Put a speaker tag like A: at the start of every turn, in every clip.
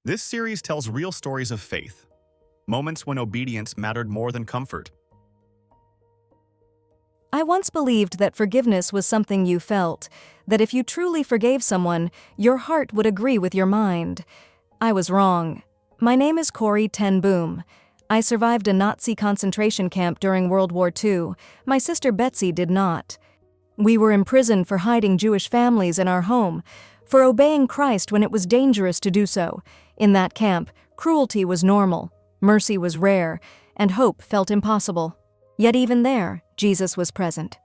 A: This series tells real stories of faith, moments when obedience mattered more than comfort.
B: I once believed that forgiveness was something you felt, that if you truly forgave someone, your heart would agree with your mind. I was wrong. My name is Corrie ten Boom. I survived a Nazi concentration camp during World War II. My sister Betsy did not. We were imprisoned for hiding Jewish families in our home, for obeying Christ when it was dangerous to do so. In that camp, cruelty was normal, mercy was rare, and hope felt impossible. Yet even there, Jesus was present.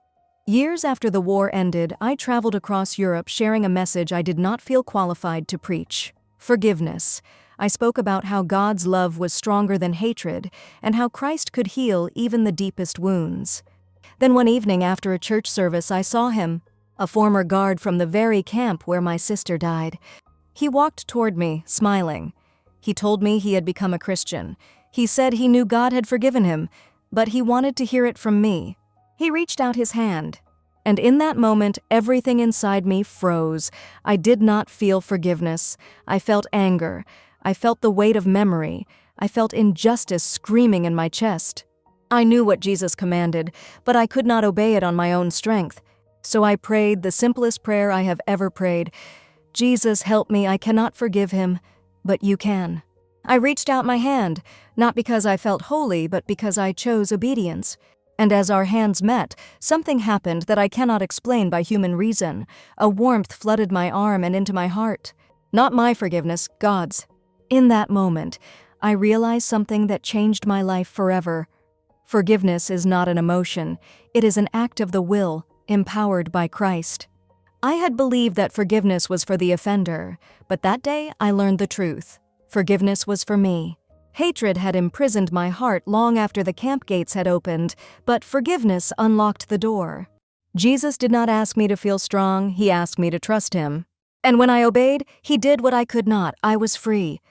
B: Years after the war ended, I traveled across Europe sharing a message I did not feel qualified to preach: forgiveness. I spoke about how God's love was stronger than hatred, and how Christ could heal even the deepest wounds. Then one evening after a church service, I saw him, a former guard from the very camp where my sister died. He walked toward me, smiling. He told me he had become a Christian. He said he knew God had forgiven him, but he wanted to hear it from me. He reached out his hand, and in that moment, everything inside me froze. I did not feel forgiveness. I felt anger. I felt the weight of memory. I felt injustice screaming in my chest. I knew what Jesus commanded, but I could not obey it on my own strength. So I prayed the simplest prayer I have ever prayed. Jesus, help me, I cannot forgive him, but you can. I reached out my hand, not because I felt holy, but because I chose obedience. And as our hands met, something happened that I cannot explain by human reason. A warmth flooded my arm and into my heart. Not my forgiveness, God's. In that moment, I realized something that changed my life forever. Forgiveness is not an emotion. It is an act of the will, empowered by Christ. I had believed that forgiveness was for the offender, but that day I learned the truth. Forgiveness was for me. Hatred had imprisoned my heart long after the camp gates had opened, but forgiveness unlocked the door. Jesus did not ask me to feel strong, he asked me to trust him. And when I obeyed, he did what I could not. I was free.